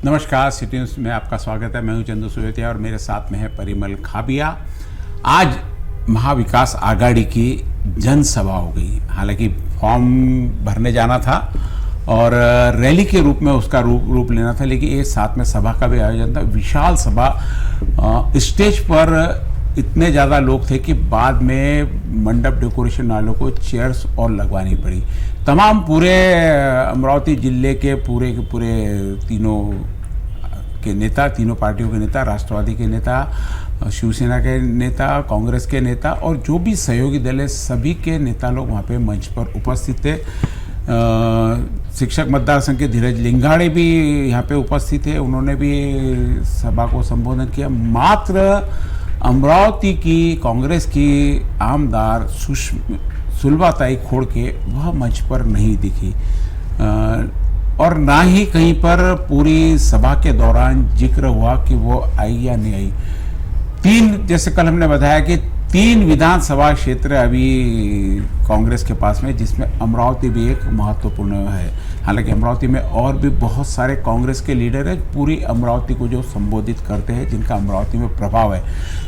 नमस्कार, city news में आपका स्वागत है। मैं हूं चंदू सुवेतिया और मेरे साथ में है परिमल खाबिया। आज महाविकास आघाड़ी की जनसभा हो गई। हालांकि फॉर्म भरने जाना था और रैली के रूप में उसका रूप लेना था, लेकिन एक साथ में सभा का भी आयोजन था। विशाल सभा, स्टेज पर इतने ज़्यादा लोग थे कि बाद में मंडप डेकोरेशन वालों को चेयर्स और लगवानी पड़ी। तमाम पूरे अमरावती जिले के पूरे तीनों के नेता, तीनों पार्टियों के नेता, राष्ट्रवादी के नेता, शिवसेना के नेता, कांग्रेस के नेता और जो भी सहयोगी दल है, सभी के नेता लोग वहाँ पे मंच पर उपस्थित थे। शिक्षक मतदार संघ के धीरज लिंगाड़े भी यहाँ पे उपस्थित थे, उन्होंने भी सभा को संबोधन किया। मात्र अमरावती की कांग्रेस की आमदार सुलभाताई खोड़के वह मंच पर नहीं दिखी और ना ही कहीं पर पूरी सभा के दौरान जिक्र हुआ कि वो आई या नहीं आई। जैसे कल हमने बताया कि 3 विधानसभा क्षेत्र अभी कांग्रेस के पास में, जिसमें अमरावती भी एक महत्वपूर्ण है। हालांकि अमरावती में और भी बहुत सारे कांग्रेस के लीडर हैं पूरी अमरावती को जो संबोधित करते हैं, जिनका अमरावती में प्रभाव है।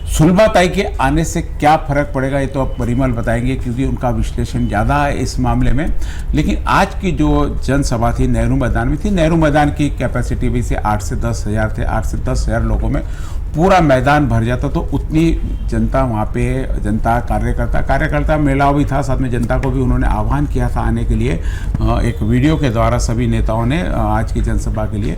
सुलभाताई के आने से क्या फर्क पड़ेगा ये तो अब परिमल बताएंगे, क्योंकि उनका विश्लेषण ज़्यादा है इस मामले में। लेकिन आज की जो जनसभा थी नेहरू मैदान में थी। नेहरू मैदान की कैपेसिटी भी से 8 से 10 हज़ार थे। 8 से 10 हज़ार लोगों में पूरा मैदान भर जाता, तो उतनी जनता वहाँ पे, जनता कार्यकर्ता मेला भी था, साथ में जनता को भी उन्होंने आह्वान किया था आने के लिए एक वीडियो के द्वारा सभी नेताओं ने आज की जनसभा के लिए।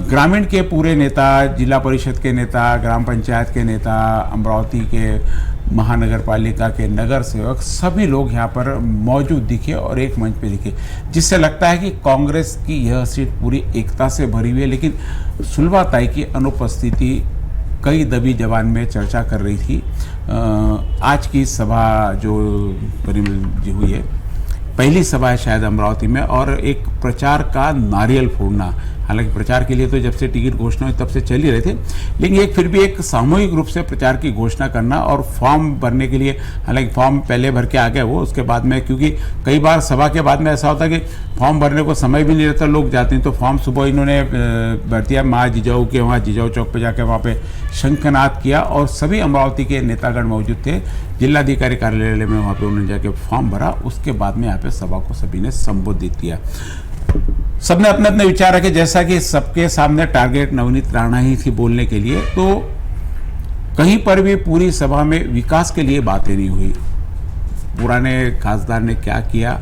ग्रामीण के पूरे नेता, जिला परिषद के नेता, ग्राम पंचायत के नेता, अमरावती के महानगर पालिका के नगर सेवक, सभी लोग यहाँ पर मौजूद दिखे और एक मंच पे दिखे, जिससे लगता है कि कांग्रेस की यह सीट पूरी एकता से भरी हुई है। लेकिन सुलभाताई की अनुपस्थिति कई दबी जबान में चर्चा कर रही थी। आज की सभा जो परिमल जी हुई है, पहली सभा है शायद अमरावती में, और एक प्रचार का नारियल फोड़ना। हालांकि प्रचार के लिए तो जब से टिकट घोषणा हुई तब से चल ही रहे थे, लेकिन फिर भी एक सामूहिक रूप से प्रचार की घोषणा करना और फॉर्म भरने के लिए, हालांकि फॉर्म पहले भर के आ गए वो, उसके बाद में, क्योंकि कई बार सभा के बाद में ऐसा होता है कि फॉर्म भरने को समय भी नहीं रहता, लोग जाते हैं, तो फॉर्म सुबह इन्होंने भर दिया। माँ जिजाऊ के वहाँ जिजाऊ चौक पर जाकर वहाँ पे शंखनाद किया और सभी अमरावती के नेतागण मौजूद थे। जिलाधिकारी कार्यालय में वहाँ पे उन्होंने जाके फॉर्म भरा। उसके बाद में यहाँ पे सभा को सभी ने संबोधित किया। सबने अपने अपने विचार रखे, जैसा कि सबके सामने टारगेट नवनीत राणा ही थी बोलने के लिए, तो कहीं पर भी पूरी सभा में विकास के लिए बातें नहीं हुई। पुराने खासदार ने क्या किया,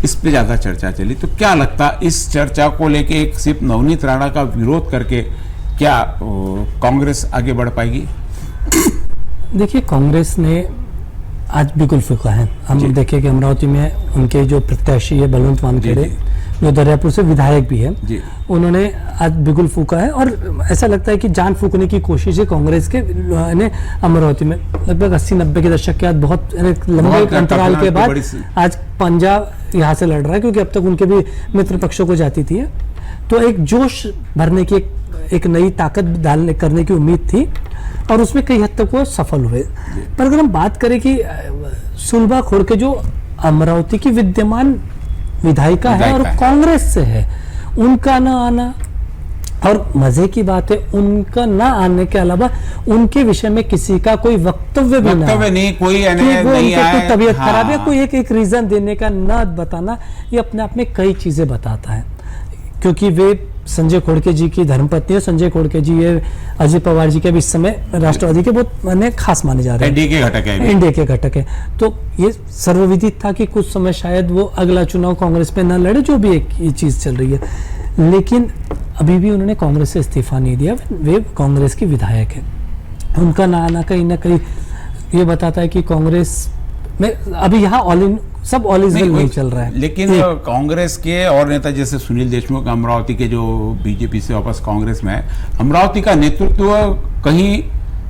इस पे ज्यादा चर्चा चली। तो क्या लगता, इस चर्चा को लेके एक सिर्फ नवनीत राणा का विरोध करके क्या कांग्रेस आगे बढ़ पाएगी? देखिए, कांग्रेस ने आज बिल्कुल फूका है। हम देखें कि अमरावती में उनके जो प्रत्याशी है बलवंत वानखेड़े, जो दरियापुर से विधायक भी है, उन्होंने आज बिगुल फूका है और ऐसा लगता है कि जान फूकने की कोशिश है कांग्रेस के ने अमरावती में। लगभग 80-90 के दशक के बाद बहुत लंबे अंतराल के बाद आज पंजाब यहाँ से लड़ रहा है, क्योंकि अब तक उनके भी मित्र पक्षों को जाती थी। तो एक जोश भरने की, एक नई ताकत डालने करने की उम्मीद थी और उसमें कई हद तक वो सफल हुए। पर अगर हम बात करें कि सुलभा खोड़के जो अमरावती की विद्यमान विधायिका है और कांग्रेस से है, उनका ना आना, और मजे की बात है उनका ना आने के अलावा उनके विषय में किसी का कोई वक्तव्य नहीं, कोई तबीयत खराब है, कोई एक रीजन देने का ना बताना, ये अपने आप में कई चीजें बताता है। क्योंकि वे संजय खोड़के जी की धर्मपत्नी है। संजय खोड़के जी ये अजित पवार जी के भी इस समय राष्ट्रवादी के बहुत खास माने जा रहे हैं, एनडीए के घटक है। तो ये सर्वविदित था कि कुछ समय शायद वो अगला चुनाव कांग्रेस पे न लड़े, जो भी एक ये चीज चल रही है। लेकिन अभी भी उन्होंने कांग्रेस से इस्तीफा नहीं दिया, वे कांग्रेस की विधायक है। उनका ना आना कहीं ना कहीं ये बताता है कि कांग्रेस में अभी यहाँ सब ऑल इज वेल नहीं चल रहा है। लेकिन कांग्रेस के और नेता जैसे सुनील देशमुख अमरावती के, जो बीजेपी से वापस कांग्रेस में है, अमरावती का नेतृत्व कहीं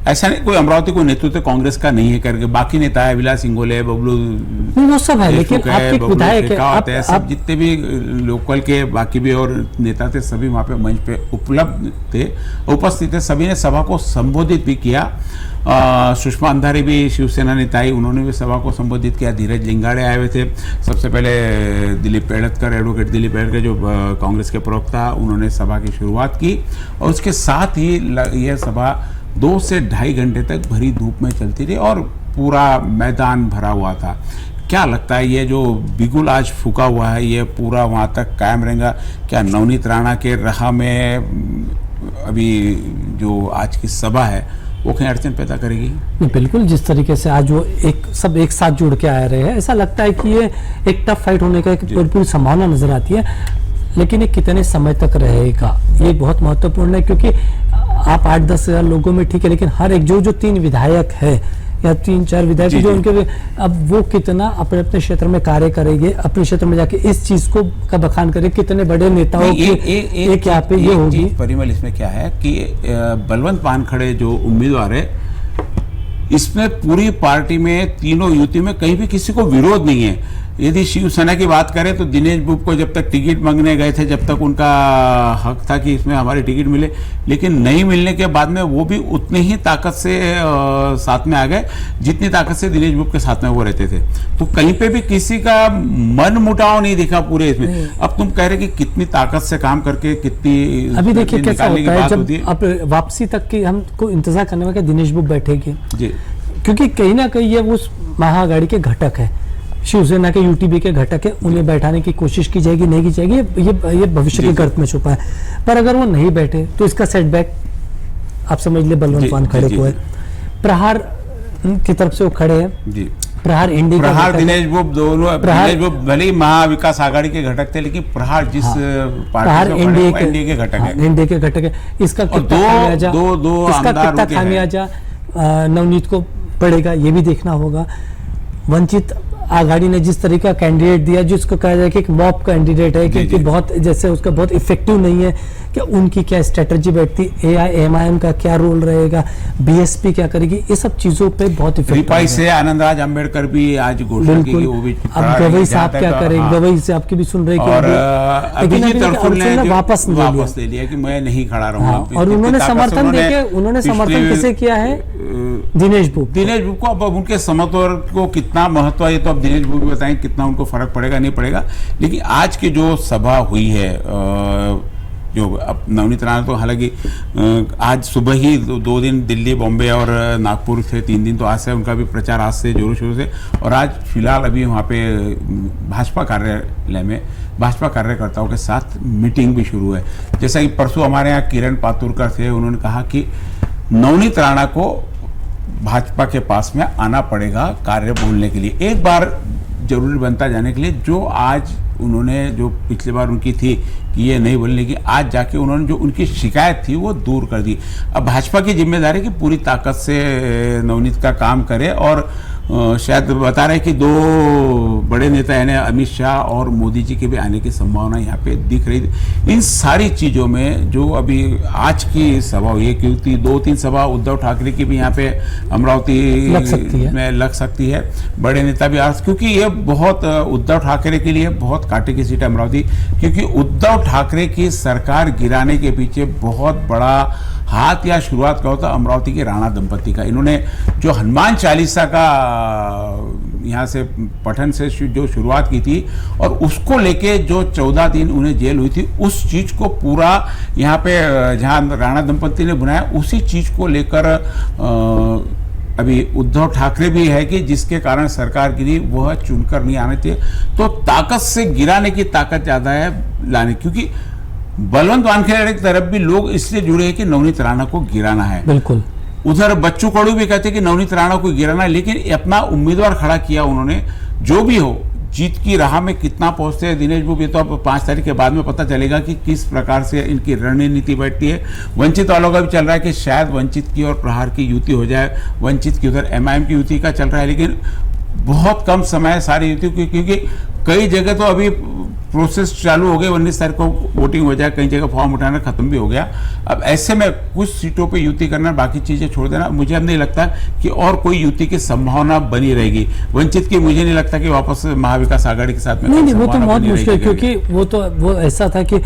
ऐसा नहीं कोई अमरावती को नेतृत्व कांग्रेस का नहीं है करके, बाकी नेता है विलास इंगोले, बबलू, वो सब है, लेकिन आपके विधायक है, सब जितने भी लोकल के बाकी भी और नेता थे सभी वहाँ पे मंच पे उपस्थित थे। सभी ने सभा को संबोधित भी किया। सुषमा अंधारी भी शिवसेना नेता आई, उन्होंने भी सभा को संबोधित किया। धीरज लिंगाड़े आए हुए थे। सबसे पहले दिलीप पेड़तकर, एडवोकेट दिलीप पेड़तकर जो कांग्रेस के प्रवक्ता, उन्होंने सभा की शुरुआत की और उसके साथ ही यह सभा 2 से ढाई घंटे तक भरी धूप में चलती रही और पूरा मैदान भरा हुआ था। क्या लगता है ये जो बिगुल आज फूका हुआ है ये पूरा वहाँ तक कायम रहेगा? क्या नवनीत राणा के राह में अभी जो आज की सभा है वो कहीं अड़चन पैदा करेगी? नहीं, बिल्कुल। जिस तरीके से आज वो सब एक साथ जुड़ के आ रहे हैं, ऐसा लगता है कि ये एक टफ फाइट होने का एक पूरी संभावना नजर आती है। लेकिन ये कितने समय तक रहेगा ये बहुत महत्वपूर्ण है, क्योंकि आप 8-10 हज़ार लोगों में ठीक है, लेकिन हर एक जो 3 विधायक है या 3-4 विधायक जो उनके, अब वो कितना अपने अपने क्षेत्र में कार्य करेंगे, अपने क्षेत्र में जाके इस चीज को का बखान करें, कितने बड़े नेताओं की एक यहाँ पे ये होगी। परिमल इसमें क्या है कि बलवंत वानखड़े जो उम्मीदवार है, इसमें पूरी पार्टी में तीनों युति में कहीं भी किसी को विरोध नहीं है। यदि शिवसेना की बात करें तो दिनेश बुब को जब तक टिकट मांगने गए थे, जब तक उनका हक था कि इसमें हमारी टिकट मिले, लेकिन नहीं मिलने के बाद में वो भी उतनी ही ताकत से साथ में आ गए जितनी ताकत से दिनेश बुब के साथ में वो रहते थे। तो कहीं पे भी किसी का मन मुटाव नहीं दिखा पूरे इसमें। अब तुम कह रहे कि कितनी ताकत से काम करके कितनी, अभी देखिए कैसा होता है जब अब वापसी तक की हमको इंतजार करने में दिनेश बुब बैठेगी जी, क्योंकि कहीं ना कहीं ये उस महाआघाड़ी के घटक है, शिवसेना के यूटीबी के घटक है, उन्हें बैठाने की कोशिश की जाएगी, नहीं की जाएगी, ये भविष्य के गर्त में छुपा है। पर अगर वो नहीं बैठे तो इसका सेटबैक आप समझ ले बलवंत वानखड़े को है। प्रहार की तरफ से वो खड़े हैं, प्रहार इंडी का, प्रहार दिनेश बुब दोनों, दिनेश बुब भले ही महाविकास आघाड़ी के घटक थे, लेकिन प्रहार जिस प्रहार एनडीए के घटक है, एनडीए के घटक है। इसका कितना खामियाजा नवनीत को पड़ेगा ये भी देखना होगा। वंचित आघाड़ी ने जिस तरीका कैंडिडेट दिया, जिसको कहा जाए कि एक मॉब कैंडिडेट है, क्योंकि बहुत जैसे उसका बहुत इफेक्टिव नहीं है, कि उनकी क्या स्ट्रेटजी बैठती, एआईएमआईएम का क्या रोल रहेगा, बीएसपी क्या करेगी, ये सब चीजों पे बहुत इफेक्टिव से आनंदराज अंबेडकर भी आज घोषणा की वो भी, अब गवई साहब क्या करेंगे, गवई से आपकी भी सुन रहे वापस ले लिया कि मैं नहीं खड़ा रहूंगा। और उन्होंने समर्थन किसे किया है? दिनेश बुब को। अब उनके समर्थन को कितना महत्व है ये तो अब दिनेश बुब बताएं, कितना उनको फर्क पड़ेगा नहीं पड़ेगा। लेकिन आज की जो सभा हुई है, जो अब नवनीत राणा तो हालांकि आज सुबह ही 2 दिन दिल्ली, बॉम्बे और नागपुर थे, 3 दिन तो आज से उनका भी प्रचार आज से जोरों शोरों से। और आज फिलहाल अभी वहाँ पे भाजपा कार्यालय में भाजपा कार्यकर्ताओं के साथ मीटिंग भी शुरू है। जैसा कि परसों हमारे यहाँ किरण पातुरकर थे, उन्होंने कहा कि नवनीत राणा को भाजपा के पास में आना पड़ेगा कार्य बोलने के लिए, एक बार जरूरी बनता जाने के लिए। जो आज उन्होंने, जो पिछली बार उनकी थी कि ये नहीं बोलने की, आज जाके उन्होंने जो उनकी शिकायत थी वो दूर कर दी। अब भाजपा की जिम्मेदारी कि पूरी ताकत से नवनीत का काम करे। और शायद बता रहे कि 2 बड़े नेता यानी अमित शाह और मोदी जी के भी आने की संभावना यहाँ पे दिख रही थी। इन सारी चीज़ों में जो अभी आज की सभा हुई है, क्योंकि 2-3 सभा उद्धव ठाकरे की भी यहाँ पे अमरावती में लग सकती है, बड़े नेता भी आ, क्योंकि ये बहुत उद्धव ठाकरे के लिए बहुत कांटे की सीट है अमरावती, क्योंकि उद्धव ठाकरे की सरकार गिराने के पीछे बहुत बड़ा हाथ या शुरुआत का होता अमरावती के राणा दंपति का। इन्होंने जो हनुमान चालीसा का यहाँ से पठन से जो शुरुआत की थी और उसको लेके जो 14 दिन उन्हें जेल हुई थी, उस चीज को पूरा यहाँ पे जहाँ राणा दंपति ने बनाया, उसी चीज को लेकर अभी उद्धव ठाकरे भी है कि जिसके कारण सरकार गिरी, वह चुनकर नहीं आने चाहिए। तो ताकत से गिराने की ताकत ज्यादा है लाने, क्योंकि बलवंत वानखेड़े की तरफ भी लोग इसलिए जुड़े हैं कि नवनीत राणा को गिराना है। बिल्कुल। उधर बच्चू कडू भी कहते हैं कि नवनीत राणा को गिराना है, लेकिन अपना उम्मीदवार खड़ा किया उन्होंने। जो भी हो, जीत की राह में कितना पहुंचते हैं दिनेश बुब, ये तो अब 5 तारीख के बाद में पता चलेगा कि किस प्रकार से इनकी रणनीति बैठती है। वंचित वालों का भी चल रहा है कि शायद वंचित की और प्रहार की युति हो जाए, वंचित की उधर एमआईएम की युति का चल रहा है, लेकिन बहुत कम समय है सारी युति, क्योंकि कई जगह तो अभी प्रोसेस चालू हो गए, 19 तारीख को वोटिंग हो जाए, कई जगह फॉर्म उठाना खत्म भी हो गया। अब ऐसे में कुछ सीटों पे युति करना, बाकी चीजें छोड़ देना, मुझे अब नहीं लगता कि और कोई युति की संभावना बनी रहेगी। वंचित की मुझे नहीं लगता कि वापस महाविकास आघाड़ी के साथ में नहीं, वो तो बहुत मुश्किल है, क्योंकि वो ऐसा था कि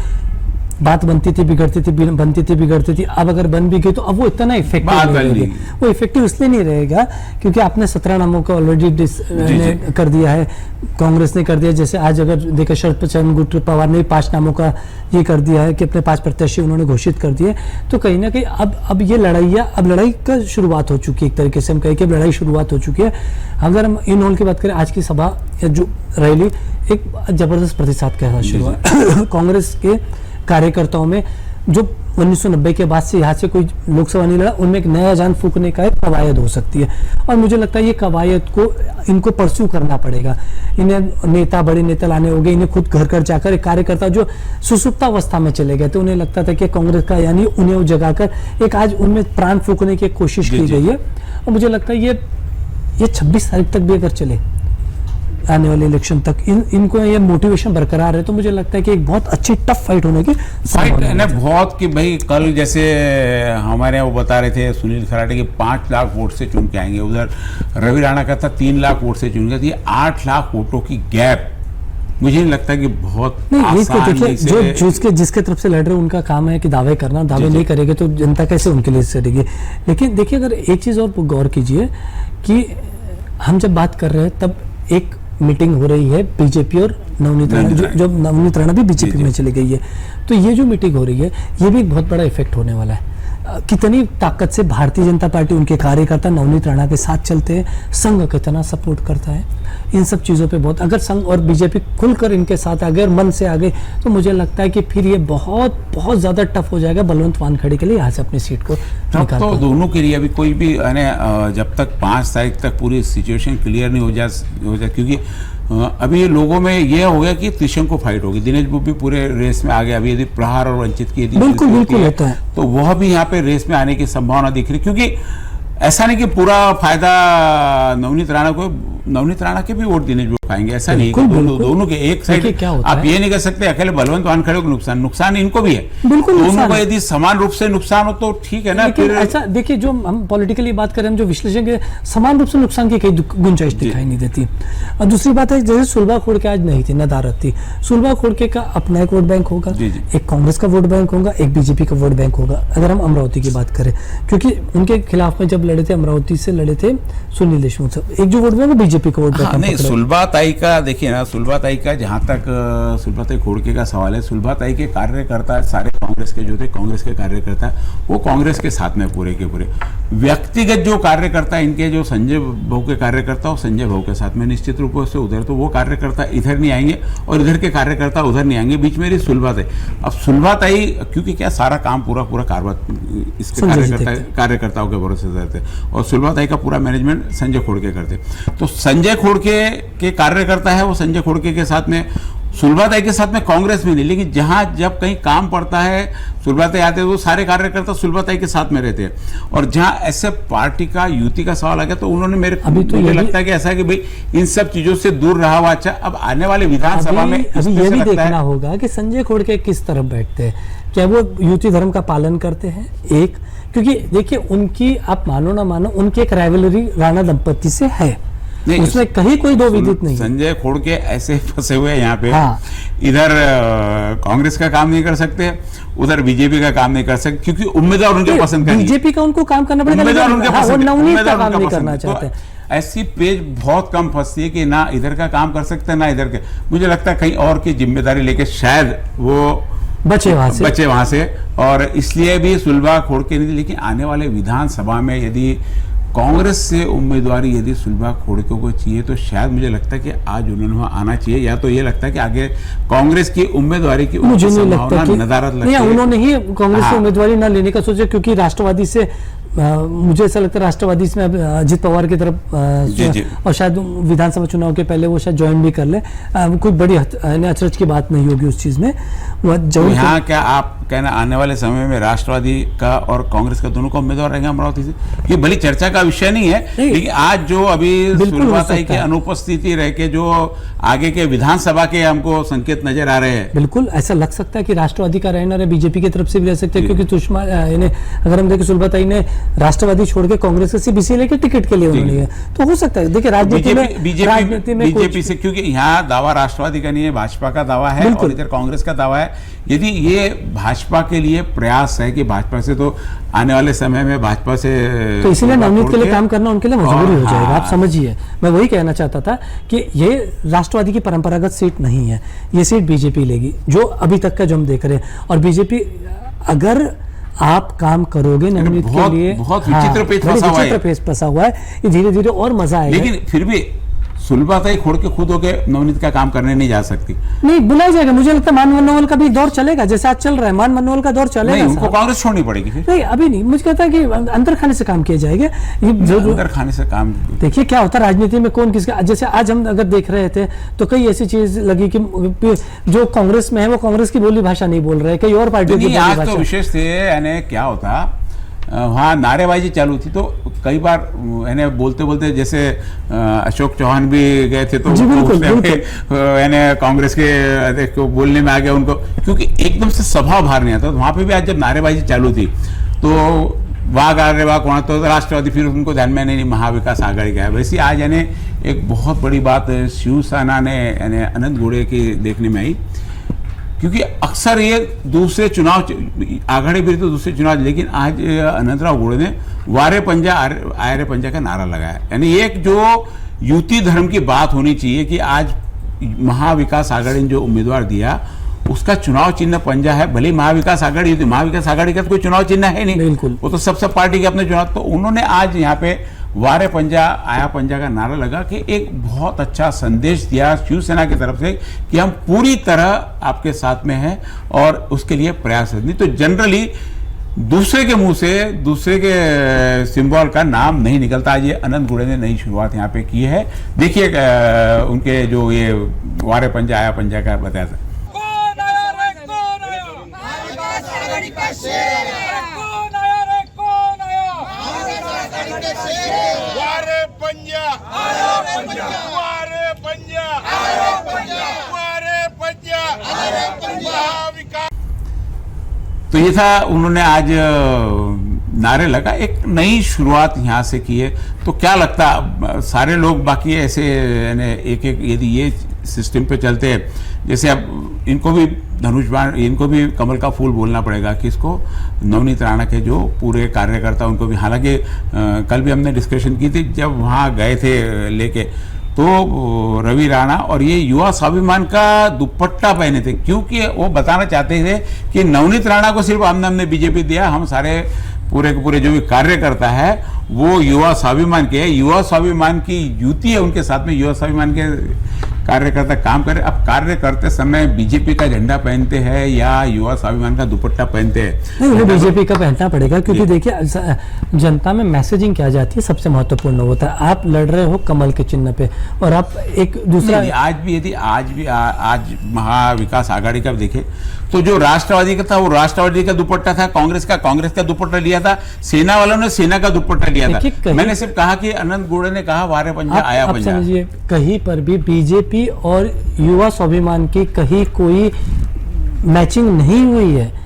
बात बनती थी, बिगड़ती थी, बनती थी, बिगड़ती थी। अब अगर बन भी गई तो अब वो इतना इफेक्टिव नहीं रहेगा। वो इफेक्टिव इसलिए नहीं रहेगा क्योंकि आपने 17 नामों को ऑलरेडी कर दिया है, कांग्रेस ने कर दिया। जैसे आज अगर देखा शरद चंद्र पवार ने 5 नामों का ये कर दिया है कि अपने 5 प्रत्याशी उन्होंने घोषित कर दिए। तो कहीं ना कहीं अब ये लड़ाई का शुरुआत हो चुकी है, एक तरीके से हम कहें कि लड़ाई शुरुआत हो चुकी है। अगर हम इन हॉल की बात करें, आज की सभा जो रैली एक जबरदस्त प्रतिसाद के साथ शुरू हुआ। कांग्रेस के कार्यकर्ताओं में जो 1990 के बाद से यहाँ से कोई लोकसभा नहीं लड़ा, उनमें एक नया जान फूकने का एक कवायद हो सकती है। और मुझे लगता है ये कवायद को इनको परस्यू करना पड़ेगा। इन्हें बड़े नेता लाने होंगे, इन्हें खुद घर घर जाकर एक कार्यकर्ता जो सुसुप्तावस्था में चले गए थे, उन्हें लगता था कि कांग्रेस का यानी उन्हें जगाकर एक आज उनमें प्राण फूकने की कोशिश की गई है। और मुझे लगता है ये 26 तारीख तक भी अगर चले, आने वाले इलेक्शन तक इनको ये मोटिवेशन बरकरार है, तो मुझे लगता है कि एक बहुत अच्छी टफ फाइट होने की फाइट है ना बहुत। कि भाई कल जैसे हमारे यहाँ वो बता रहे थे सुनील खराटे कि 5 लाख वोट से चुन के आएंगे, उधर रवि राणा का था 3 लाख वोट से चुन के, ये 8 लाख वोटों की गैप मुझे नहीं लगता कि बहुत आसान देखिए जिसके तरफ से लड़ रहे उनका काम है कि दावे करना, दावे नहीं करेंगे तो जनता कैसे उनके लिए सड़ेगी। लेकिन देखिए अगर एक चीज और गौर कीजिए कि हम जब बात कर रहे हैं तब एक मीटिंग हो रही है बीजेपी और नवनीत राणा, जो नवनीत राणा भी बीजेपी में चली गई है। तो ये जो मीटिंग हो रही है ये भी एक बहुत बड़ा इफेक्ट होने वाला है। कितनी ताकत से भारतीय जनता पार्टी, उनके कार्यकर्ता नवनीत राणा के साथ चलते हैं, संघ कितना सपोर्ट करता है, इन सब चीज़ों पे बहुत, अगर संघ और बीजेपी खुलकर इनके साथ आ गए और मन से आ गए तो मुझे लगता है कि फिर ये बहुत बहुत ज़्यादा टफ हो जाएगा बलवंत वानखेड़े के लिए यहाँ से अपनी सीट को निकालना। तो दोनों के लिए अभी कोई भी जब तक 5 तारीख तक पूरी सिचुएशन क्लियर नहीं हो जाए, क्योंकि अभी लोगों में यह हो गया कि त्रिशंकु फाइट होगी। दिनेश बाबू भी पूरे रेस में आ गया। अभी यदि प्रहार और वंचित की बिल्कुल होता है तो वह भी यहाँ पे रेस में आने की संभावना दिख रही, क्योंकि ऐसा नहीं कि पूरा फायदा नवनीत राणा के भी वोट दिनेश बाबू खाएंगे, ऐसा नहीं। दोनों के एक साइड आप ये नहीं कह सकते अकेले बलवंत वानखेड़े को नुकसान इनको भी है, दोनों को यदि समान रूप से नुकसान हो तो ठीक है ना। फिर ऐसा देखिए, जो हम पॉलिटिकली बात करें, हम जो विश्लेषण के समान रूप से नुकसान की कई गुंजाइश दिखाई नहीं देती। और दूसरी बात है, जैसे सुलभा खोड़के आज नहीं थी, नदारत थी, सुलभा खोड़के का अपना एक वोट बैंक होगा, एक कांग्रेस का वोट बैंक होगा, एक बीजेपी का वोट बैंक होगा। अगर हम अमरावती की बात करें, क्योंकि उनके खिलाफ में जब लड़े थे, अमरावती से लड़े थे सुनील देशमुख साहब, एक जो वोट बैंक बीजेपी का वोट बैंक। नहीं, सुलभा ताई का देखिए ना, सुलभा ताई का जहां तक सुलभा ताई खोड़के का सवाल है, सुलभा ताई के कार्यकर्ता सारे कांग्रेस के जो थे, कांग्रेस के कार्यकर्ता वो कांग्रेस के साथ में पूरे के पूरे। व्यक्तिगत जो कार्यकर्ता इनके, जो संजय भाऊ के कार्यकर्ता, वो संजय भाऊ के साथ में निश्चित रूप से उधर, तो वो कार्यकर्ता इधर नहीं आएंगे और इधर के कार्यकर्ता उधर नहीं आएंगे, बीच में रही सुलभा ताई। अब सुलभा ताई क्योंकि क्या सारा काम पूरा कारभार इसके कार्यकर्ताओं के भरोसे रहते और सुलभा ताई का पूरा मैनेजमेंट संजय खोड़के करते। तो संजय खोड़के के कार्यकर्ता है वो संजय खोड़के के साथ में, सुलभा ताई के साथ में कांग्रेस में नहीं, लेकिन जहां जब कहीं काम पड़ता है सुलभा ताई आते हैं तो सारे कार्यकर्ता सुलभा ताई के साथ में रहते हैं। और जहां ऐसे पार्टी का युति का सवाल आ गया तो उन्होंने मुझे लगता है कि ऐसा कि भाई इन सब चीजों से दूर रहा हुआ अच्छा। अब आने वाले विधानसभा में अभी ये भी देखना होगा कि संजय खोड़के किस तरफ बैठते हैं, क्या वो युति धर्म का पालन करते हैं, एक, क्योंकि देखिए उनकी, आप मानो ना मानो, उनकी एक राइवलरी राणा दंपति से है, उसमें कहीं कोई दो विदित नहीं। संजय खोड़के ऐसे फंसे हुए हैं यहाँ पे, इधर कांग्रेस का काम नहीं कर सकते, उधर बीजेपी का काम नहीं कर सकते, क्योंकि उम्मीदवार उनके पसंद करेंगे। बीजेपी का उनको काम करना पड़ेगा, नवनीत का काम नहीं करना चाहते। ऐसी पेज बहुत कम फंसती है कि ना इधर का काम कर सकते ना इधर के। मुझे लगता है कहीं और की जिम्मेदारी लेके शायद वो बचे वहां से, और इसलिए भी सुलभा खोड़के नहीं। लेकिन आने वाले विधानसभा में यदि कांग्रेस से उम्मीदवारी यदि सुलभा खोड़के को चाहिए तो शायद मुझे लगता है कि आज उन्होंने आना चाहिए, या तो ये लगता है कि आगे कांग्रेस की उम्मीदवारी की संभावना नदारद लगती है। उन्होंने ही कांग्रेस की उम्मीदवारी न लेने का सोचा, क्योंकि राष्ट्रवादी से मुझे ऐसा लगता है राष्ट्रवादी में अजित पवार की तरफ और शायद विधानसभा चुनाव के पहले वो शायद ज्वाइन भी कर ले, कोई बड़ी अचरज की बात नहीं होगी उस चीज में। यहाँ क्या आप कहना आने वाले समय में राष्ट्रवादी का और कांग्रेस का दोनों का उम्मीदवार रहेंगे अमरावती से? ये भली चर्चा का विषय नहीं है, लेकिन आज जो अभी सुलभाताई की अनुपस्थिति रह के जो आगे के विधानसभा के हमको संकेत नजर आ रहे हैं, बिल्कुल ऐसा लग सकता है कि राष्ट्रवादी का रहना बीजेपी की तरफ से भी रह सकते हैं, क्योंकि सुषमा अगर हम देखें सुलभाताई ने राष्ट्रवादी छोड़ के कांग्रेस से सिर्फ इसीलिए के टिकट के लिए उन्होंने, तो हो सकता है देखिए राजनीति में बीजेपी से, क्योंकि यहाँ दावा राष्ट्रवादी का नहीं है, भाजपा का दावा है और इधर कांग्रेस का दावा है। यदि ये भाजपा के लिए प्रयास है कि भाजपा से तो आने वाले समय में भाजपा से तो इसीलिए नवनीत के लिए काम करना उनके लिए मजबूरी हो जाएगा, आप समझिए। मैं वही कहना चाहता था कि ये राष्ट्रवादी की परंपरागत सीट नहीं है, ये सीट बीजेपी लेगी, जो अभी तक का जो हम देख रहे हैं। और बीजेपी अगर आप काम करोगे नवनीत के लिए, बहुत विचित्र पेच फंसा हुआ है, ये धीरे धीरे और मजा आएगा। लेकिन फिर भी सुलभाताई खोड़ के खुद होके नवनीत का काम करने नहीं जा सकती। नहीं बुलाया जाएगा, मुझे लगता है मान मनोहर का भी दौर चलेगा, जैसे आज चल रहा है मान मनोहर का दौर चलेगा। नहीं, उनको कांग्रेस छोड़नी पड़ेगी फिर। नहीं अभी नहीं, मुझे कहता है कि अंदर खाने से काम किया जाएगा। अंदर खाने से काम, देखिए क्या होता है राजनीति में, कौन किसका, जैसे आज हम अगर देख रहे थे तो कई ऐसी चीज लगी कि जो कांग्रेस में है वो कांग्रेस की बोली भाषा नहीं बोल रहे, कई और पार्टियों की आज तो विशेष थे। यानी क्या होता, वहाँ नारेबाजी चालू थी, तो कई बार यानी बोलते बोलते जैसे अशोक चौहान भी गए थे, तो यानी कांग्रेस के को बोलने में आ गया उनको, क्योंकि एकदम से सभा बाहर नहीं आता। तो वहाँ पे भी आज जब नारेबाजी चालू थी तो वाघ आ रहे वाघ वहाँ, तो राष्ट्रवादी फिर उनको ध्यान में नहीं, महाविकास आघाड़ी का है। वैसे आज यानी एक बहुत बड़ी बात शिवसेना ने यानी अनंत घोड़े की देखने में आई, क्योंकि अक्सर ये दूसरे चुनाव आघाड़ी भी तो दूसरे चुनाव, लेकिन आज अनंतराव घोड़े ने वारे पंजा आयरे पंजा का नारा लगाया। यानी एक जो युति धर्म की बात होनी चाहिए कि आज महाविकास आघाड़ी ने जो उम्मीदवार दिया उसका चुनाव चिन्ह पंजा है, भले महाविकास आघाड़ी, महाविकास आघाड़ी का तो कोई चुनाव चिन्ह है नहीं, बिल्कुल वो तो सब पार्टी के अपने चुनाव। तो उन्होंने आज यहाँ पे वारे पंजा आया पंजा का नारा लगा कि एक बहुत अच्छा संदेश दिया शिवसेना की तरफ से कि हम पूरी तरह आपके साथ में हैं और उसके लिए प्रयासरत। नहीं तो जनरली दूसरे के मुंह से दूसरे के सिंबल का नाम नहीं निकलता। आज ये अनंत घोड़े ने नई शुरुआत यहाँ पे की है। देखिए उनके जो ये वारे पंजा आया पंजा का बताया था। तो ये था, उन्होंने आज नारे लगा, एक नई शुरुआत यहाँ से की है। तो क्या लगता सारे लोग बाकी ऐसे एक एक यदि ये सिस्टम पे चलते हैं, जैसे अब इनको भी धनुष बाण, इनको भी कमल का फूल बोलना पड़ेगा कि इसको नवनीत राणा के जो पूरे कार्यकर्ता उनको भी, हालांकि कल भी हमने डिस्कशन की थी जब वहाँ गए थे लेके, तो रवि राणा और ये युवा स्वाभिमान का दुपट्टा पहने थे, क्योंकि वो बताना चाहते थे कि नवनीत राणा को सिर्फ हमने बीजेपी दिया, हम सारे पूरे के पूरे जो भी कार्यकर्ता है वो युवा स्वाभिमान के है, युवा स्वाभिमान की युति है उनके साथ में, युवा स्वाभिमान के कार्यकर्ता काम करें। अब कार्य करते समय बीजेपी का झंडा पहनते हैं या युवा स्वाभिमान का दुपट्टा पहनते हैं, नहीं उन्हें बीजेपी का पहनना पड़ेगा, क्योंकि देखिए जनता में मैसेजिंग क्या जाती है सबसे महत्वपूर्ण होता है। आप लड़ रहे हो कमल के चिन्ह पे और आप एक दूसरा, आज भी यदि आज महाविकास आघाड़ी का देखे तो जो राष्ट्रवादी का था वो राष्ट्रवादी का दुपट्टा था, कांग्रेस का दुपट्टा लिया था, सेना वालों ने सेना का दुपट्टा लिया था। मैंने सिर्फ कहा कि अनंत घोड़े ने कहा वारे पंजा आया पंजा। समझिए कहीं पर भी बीजेपी और युवा स्वाभिमान की कहीं कोई मैचिंग नहीं हुई है।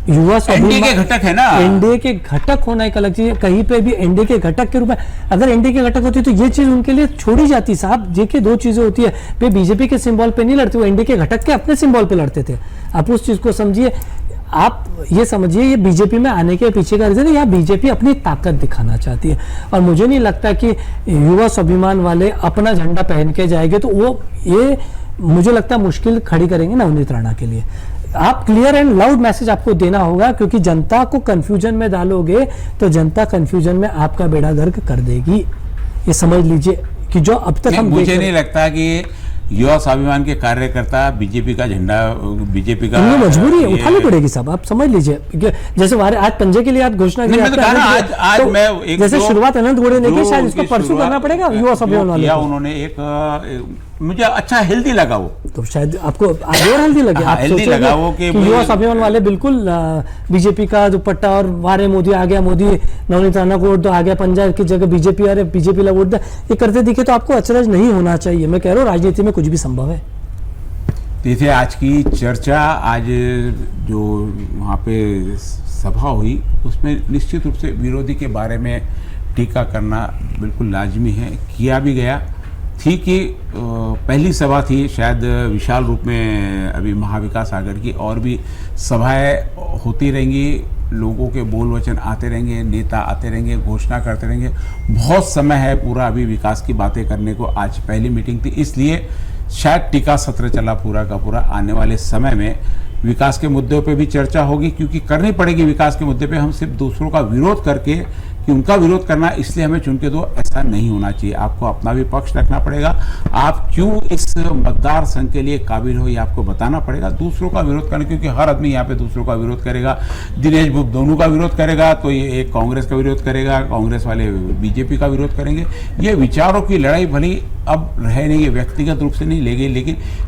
युवा एनडीए के घटक है ना, एनडीए के घटक होना एक अलग चीज है। कहीं पे भी एनडीए के घटक के रूप में अगर एनडीए के घटक होती तो ये चीज उनके लिए छोड़ी जाती। साहब देखिए दो चीजें होती है, वे बीजेपी के सिंबल पे नहीं लड़ते, वो एनडीए के घटक के अपने सिंबल पे लड़ते थे। आप उस चीज को समझिए, आप ये समझिए ये बीजेपी में आने के पीछे का रीजन है, यहाँ बीजेपी अपनी ताकत दिखाना चाहती है और मुझे नहीं लगता कि युवा स्वाभिमान वाले अपना झंडा पहन के जाएंगे तो वो ये मुझे लगता है मुश्किल खड़ी करेंगे नवनीत राणा के लिए। आप क्लियर एंड लाउड मैसेज आपको देना होगा, क्योंकि जनता को कंफ्यूजन में डालोगे तो जनता कंफ्यूजन में आपका बेड़ा गर्क कर देगी। ये समझ लीजिए कि जो अब तक हम मुझे नहीं लगता कि युवा स्वाभिमान के कार्यकर्ता बीजेपी का झंडा, बीजेपी का मजबूरी है, उठानी पड़ेगी साहब। आप समझ लीजिए जैसे आज पंजे के लिए आप घोषणा की, आज मैं जैसे शुरुआत अनंत घोड़े ने की, शायद इसको परसों करना पड़ेगा युवा स्वाभिमान वाले। उन्होंने एक मुझे अच्छा हेल्दी लगा वो। तो शायद आपको आगे और हेल्दी लगे। हाँ, आप हेल्दी सोच रहे लगा थे वो कि कि युवा स्वाभिमान वाले बिल्कुल बीजेपी का दुपट्टा और वारे मोदी आ गया, मोदी नवनीत राणा को वोट दो, आ गया पंजाब की जगह बीजेपी, अरे बीजेपी ला वोट दे, ये करते दिखे तो आपको अचरज नहीं होना चाहिए। मैं कह रहा हूँ राजनीति में कुछ भी संभव है। देखिए आज की चर्चा, आज जो वहाँ पे सभा हुई उसमें निश्चित रूप से विरोधी के बारे में टीका करना बिल्कुल लाजमी है, किया भी गया। थी कि पहली सभा थी, शायद विशाल रूप में अभी महाविकास आघाड़ी की और भी सभाएं होती रहेंगी, लोगों के बोल वचन आते रहेंगे, नेता आते रहेंगे, घोषणा करते रहेंगे। बहुत समय है पूरा अभी विकास की बातें करने को। आज पहली मीटिंग थी, इसलिए शायद टीका सत्र चला पूरा का पूरा। आने वाले समय में विकास के मुद्दों पे भी चर्चा होगी, क्योंकि करनी पड़ेगी विकास के मुद्दे पे। हम सिर्फ दूसरों का विरोध करके कि उनका विरोध करना इसलिए हमें चुन के दो, ऐसा नहीं होना चाहिए। आपको अपना भी पक्ष रखना पड़ेगा, आप क्यों इस मतदार संघ के लिए काबिल हो ये आपको बताना पड़ेगा। दूसरों का विरोध करना, क्योंकि हर आदमी यहाँ पे दूसरों का विरोध करेगा। दिनेश भूप दोनों का विरोध करेगा तो ये एक कांग्रेस का विरोध करेगा, कांग्रेस वाले बीजेपी का विरोध करेंगे। ये विचारों की लड़ाई भली अब रह नहीं, व्यक्तिगत रूप से नहीं ले गई,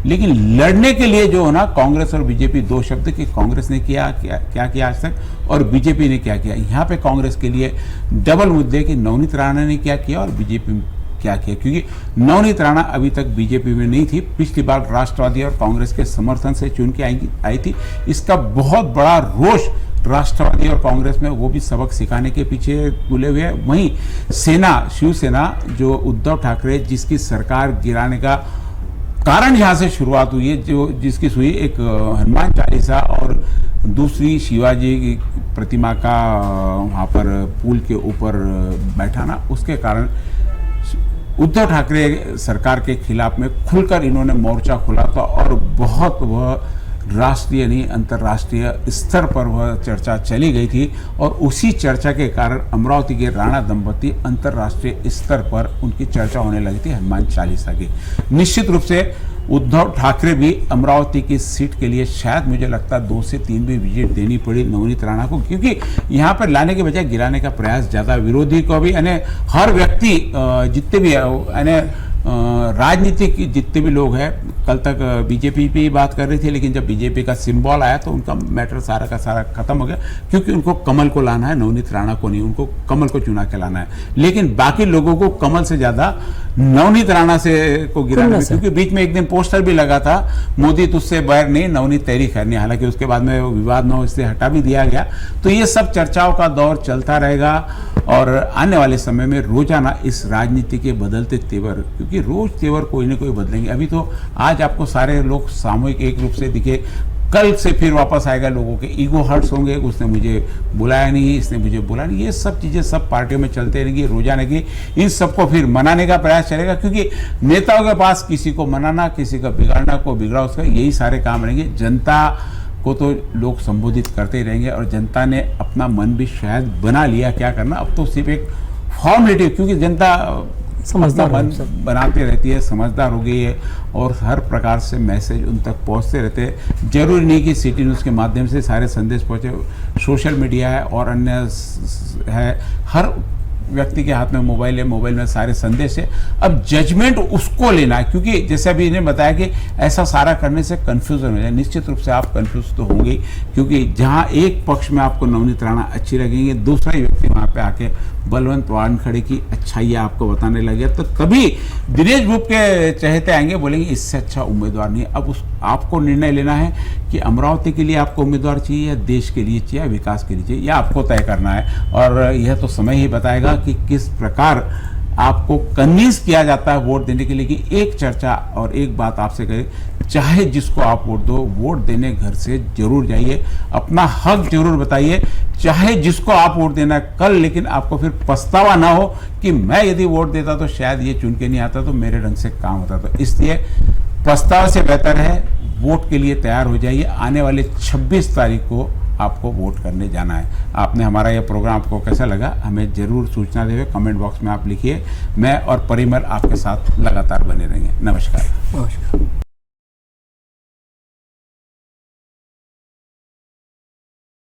लेकिन लड़ने के लिए जो है ना, कांग्रेस और बीजेपी दो शब्द कि कांग्रेस ने क्या किया आज तक और बीजेपी ने क्या किया। यहाँ पे कांग्रेस के लिए डबल मुद्दे कि नवनीत राणा ने क्या किया और बीजेपी क्या किया, क्योंकि नवनीत राणा अभी तक बीजेपी में नहीं थी, पिछली बार राष्ट्रवादी और कांग्रेस के समर्थन से चुन के आई थी। इसका बहुत बड़ा रोष राष्ट्रवादी और कांग्रेस में, वो भी सबक सिखाने के पीछे तुले हुए है। वहीं सेना, शिवसेना जो उद्धव ठाकरे जिसकी सरकार गिराने का कारण यहाँ से शुरुआत हुई है, जो जिसकी हुई एक हनुमान चालीसा और दूसरी शिवाजी की प्रतिमा का वहाँ पर पुल के ऊपर बैठाना, उसके कारण उद्धव ठाकरे सरकार के खिलाफ में खुलकर इन्होंने मोर्चा खोला था और बहुत वह राष्ट्रीय नहीं अंतर्राष्ट्रीय स्तर पर वह चर्चा चली गई थी। और उसी चर्चा के कारण अमरावती के राणा दंपति अंतर्राष्ट्रीय स्तर पर उनकी चर्चा होने लगी थी हनुमान चालीसा की। निश्चित रूप से उद्धव ठाकरे भी अमरावती की सीट के लिए शायद मुझे लगता है 2 से 3 भी विजिट देनी पड़ी नवनीत राणा को, क्योंकि यहाँ पर लाने के बजाय गिराने का प्रयास ज़्यादा। विरोधी को भी यानी हर व्यक्ति जितने भी यानी राजनीतिक जितने भी लोग हैं, कल तक बीजेपी पे ही बात कर रही थी, लेकिन जब बीजेपी का सिंबल आया तो उनका मैटर सारा का सारा खत्म हो गया, क्योंकि उनको कमल को लाना है, नवनीत राणा को नहीं, उनको कमल को चुना के लाना है। लेकिन बाकी लोगों को कमल से ज्यादा नवनीत राणा से को गिराना है, क्योंकि बीच में एक दिन पोस्टर भी लगा था, मोदी तुझसे बैर नहीं, नवनीत तेरी खैर नहीं। हालांकि उसके बाद में विवाद न हो इससे हटा भी दिया गया। तो ये सब चर्चाओं का दौर चलता रहेगा और आने वाले समय में रोजाना इस राजनीति के बदलते तेवर, क्योंकि रोज तेवर कोई ना कोई बदलेंगे। अभी तो आज आपको सारे लोग सामूहिक एक रूप से दिखे, कल से फिर वापस आएगा, लोगों के ईगो हर्ट्स होंगे, उसने मुझे बुलाया नहीं, इसने मुझे बुलाया नहीं, ये सब चीज़ें सब पार्टियों में चलते रहेंगी रोजाना की। इन सबको फिर मनाने का प्रयास चलेगा, क्योंकि नेताओं के पास किसी को मनाना, किसी का बिगाड़ना, को बिगड़ा उसका, यही सारे काम रहेंगे। जनता को तो लोग संबोधित करते ही रहेंगे और जनता ने अपना मन भी शायद बना लिया क्या करना। अब तो सिर्फ एक फॉर्मेलिटी, क्योंकि जनता समझदार मन बनाती रहती है, समझदार हो गई है और हर प्रकार से मैसेज उन तक पहुंचते रहते हैं। जरूरी नहीं कि सिटी न्यूज़ के माध्यम से सारे संदेश पहुंचे, सोशल मीडिया है और अन्य है, हर व्यक्ति के हाथ में मोबाइल है, मोबाइल में सारे संदेश है। अब जजमेंट उसको लेना है, क्योंकि जैसे अभी इन्हें बताया कि ऐसा सारा करने से कन्फ्यूजन हो जाए। निश्चित रूप से आप कन्फ्यूज तो होंगे, क्योंकि जहां एक पक्ष में आपको नवनीत राणा अच्छी लगेंगे, दूसरा ही व्यक्ति वहां पे आके बलवंत वानखड़े की अच्छाइयाँ आपको बताने लगे, तो तभी दिनेश भूप के चहेते आएंगे, बोलेंगे इससे अच्छा उम्मीदवार नहीं है। अब आपको निर्णय लेना है कि अमरावती के लिए आपको उम्मीदवार चाहिए या देश के लिए चाहिए या विकास के लिए चाहिए, यह आपको तय करना है। और यह तो समय ही बताएगा कि किस प्रकार आपको कन्विंस किया जाता है वोट देने के लिए। कि एक चर्चा और एक बात आपसे करें, चाहे जिसको आप वोट दो, वोट देने घर से जरूर जाइए, अपना हक जरूर बताइए, चाहे जिसको आप वोट देना कल, लेकिन आपको फिर पछतावा ना हो कि मैं यदि वोट देता तो शायद ये चुन के नहीं आता, तो मेरे ढंग से काम होता। तो इसलिए पछतावे से बेहतर है वोट के लिए तैयार हो जाइए। आने वाले 26 तारीख को आपको वोट करने जाना है। आपने हमारा यह प्रोग्राम आपको कैसा लगा हमें जरूर सूचना देवे, कमेंट बॉक्स में आप लिखिए। मैं और परिमल आपके साथ लगातार बने रहेंगे। नमस्कार।